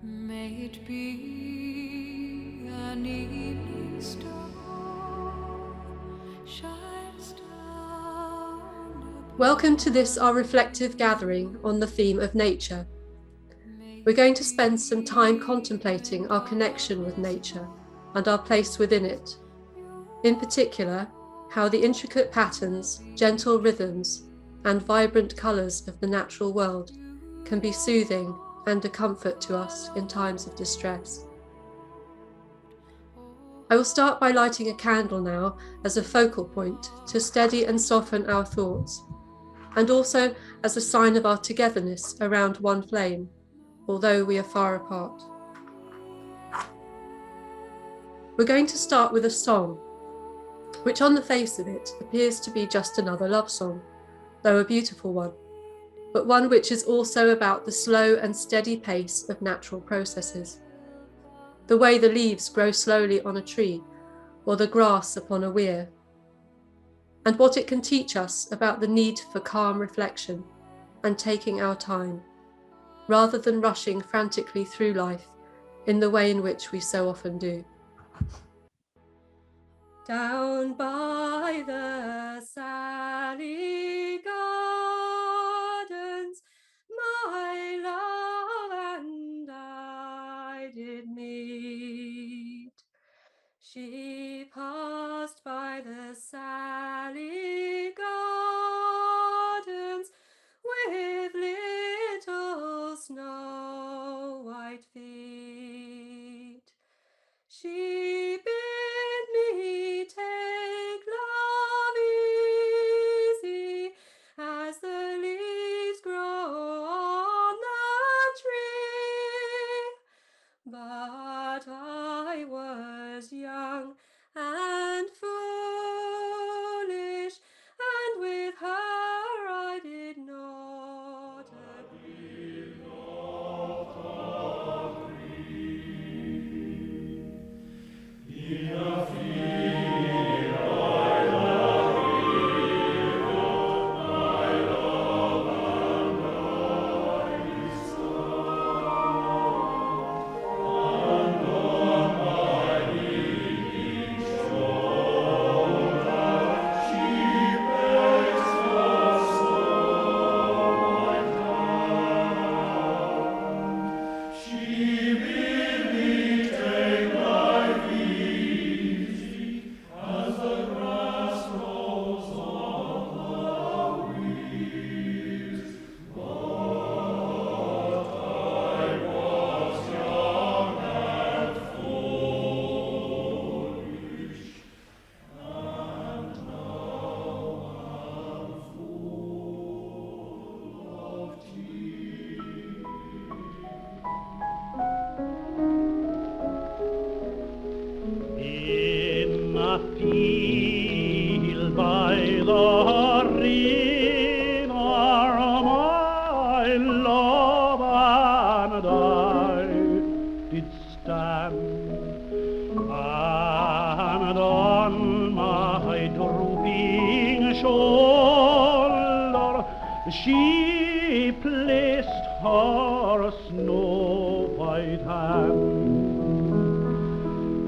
May it be an evening star shines down. Welcome to this, our reflective gathering on the theme of nature. We're going to spend some time contemplating our connection with nature and our place within it. In particular, how the intricate patterns, gentle rhythms, and vibrant colours of the natural world can be soothing and a comfort to us in times of distress. I will start by lighting a candle now as a focal point to steady and soften our thoughts, and also as a sign of our togetherness around one flame, although we are far apart. We're going to start with a song, which on the face of it appears to be just another love song, though a beautiful one, but one which is also about the slow and steady pace of natural processes. The way the leaves grow slowly on a tree or the grass upon a weir, and what it can teach us about the need for calm reflection and taking our time, rather than rushing frantically through life in the way in which we so often do. Down by the Sally Gardens, my love and I did meet. She passed by the Sally Gardens with little snow white feet. She bid me take love easy as the leaves grow on the tree. But I was young and foolish, and with her I did not agree. Field by the river, my love and I did stand, and on my drooping shoulder she placed her snow white hand.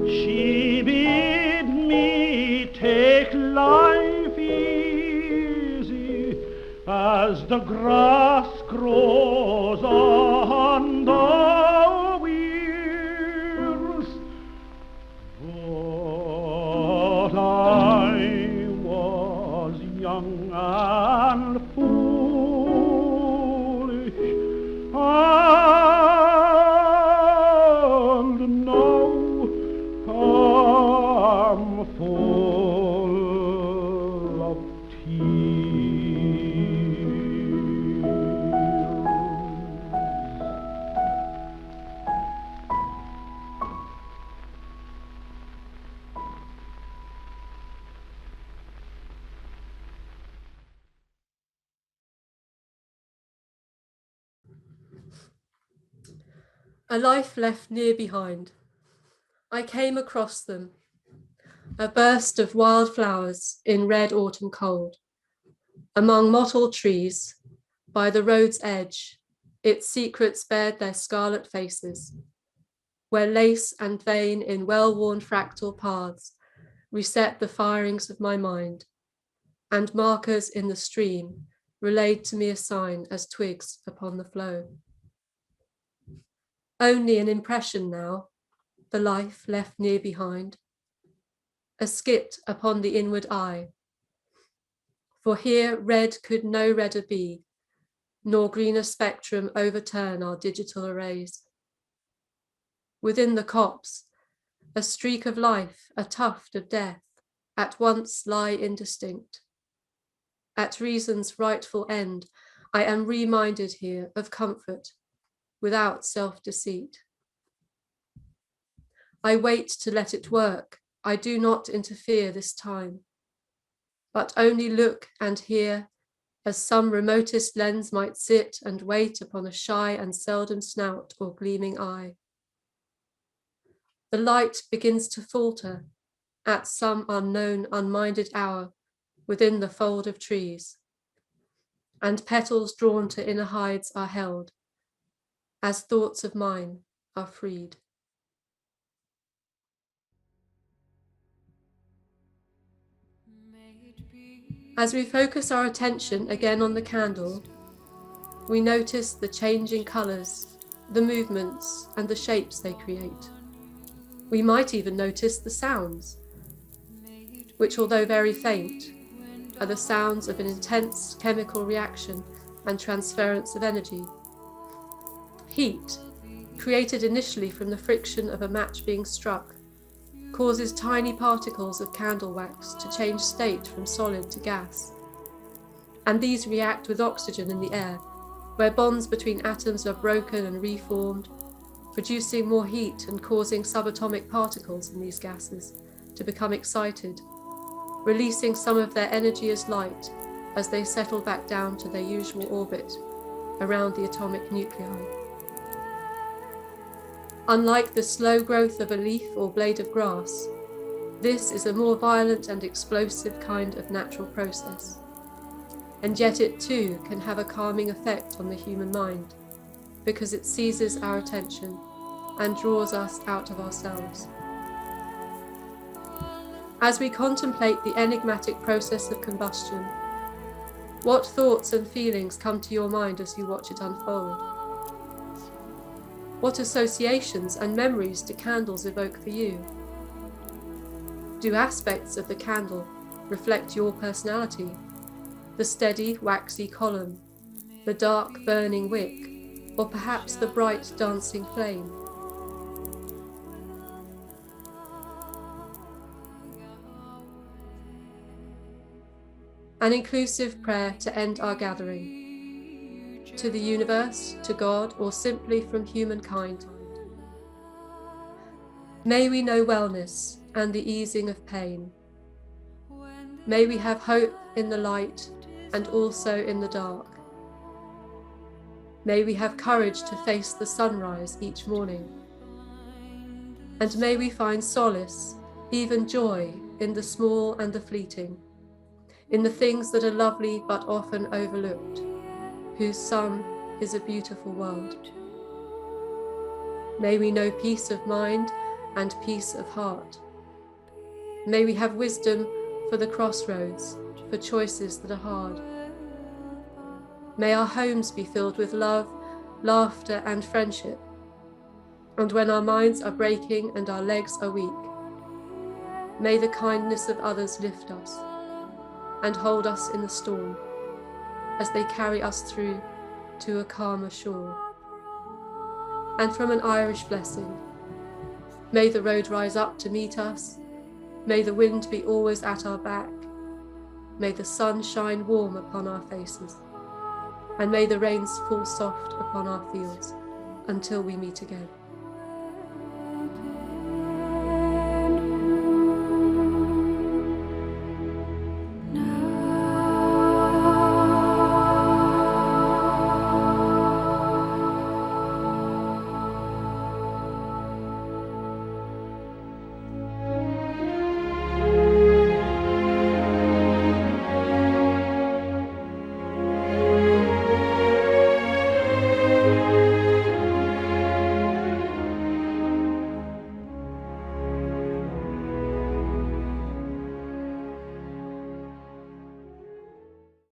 She bid me take life easy as the grass grows on the weirs. But I was young and foolish, and now I'm full of A life left near behind. I came across them, a burst of wild flowers in red autumn cold, among mottled trees, by the road's edge, Its secrets bared their scarlet faces, where lace and vein in well-worn fractal paths reset the firings of my mind, and markers in the stream relayed to me a sign as twigs upon the flow. Only an impression now, the life left near behind, a skit upon the inward eye, for here red could no redder be, nor greener spectrum overturn our digital arrays. Within the copse, a streak of life, a tuft of death, at once lie indistinct. At reason's rightful end, I am reminded here of comfort, without self-deceit. I wait to let it work, I do not interfere this time, but only look and hear, as some remotest lens might sit and wait upon a shy and seldom snout or gleaming eye. The light begins to falter at some unknown, unminded hour within the fold of trees, and petals drawn to inner hides are held, as thoughts of mine are freed. As we focus our attention again on the candle, we notice the changing colours, the movements, and the shapes they create. We might even notice the sounds, which, although very faint, are the sounds of an intense chemical reaction and transference of energy. Heat, created initially from the friction of a match being struck, causes tiny particles of candle wax to change state from solid to gas. And these react with oxygen in the air, where bonds between atoms are broken and reformed, producing more heat and causing subatomic particles in these gases to become excited, releasing some of their energy as light as they settle back down to their usual orbit around the atomic nuclei. Unlike the slow growth of a leaf or blade of grass, this is a more violent and explosive kind of natural process. And yet it too can have a calming effect on the human mind, because it seizes our attention and draws us out of ourselves. As we contemplate the enigmatic process of combustion, what thoughts and feelings come to your mind as you watch it unfold? What associations and memories do candles evoke for you? Do aspects of the candle reflect your personality? The steady, waxy column, the dark, burning wick, or perhaps the bright, dancing flame? An inclusive prayer to end our gathering. To the universe, to God, or simply from humankind. May we know wellness and the easing of pain. May we have hope in the light and also in the dark. May we have courage to face the sunrise each morning. And may we find solace, even joy, in the small and the fleeting, in the things that are lovely but often overlooked, whose sum is a beautiful world. May we know peace of mind and peace of heart. May we have wisdom for the crossroads, for choices that are hard. May our homes be filled with love, laughter, and friendship. And when our minds are breaking and our legs are weak, may the kindness of others lift us and hold us in the storm as they carry us through to a calmer shore. And from an Irish blessing, may the road rise up to meet us, may the wind be always at our back, may the sun shine warm upon our faces, and may the rains fall soft upon our fields until we meet again.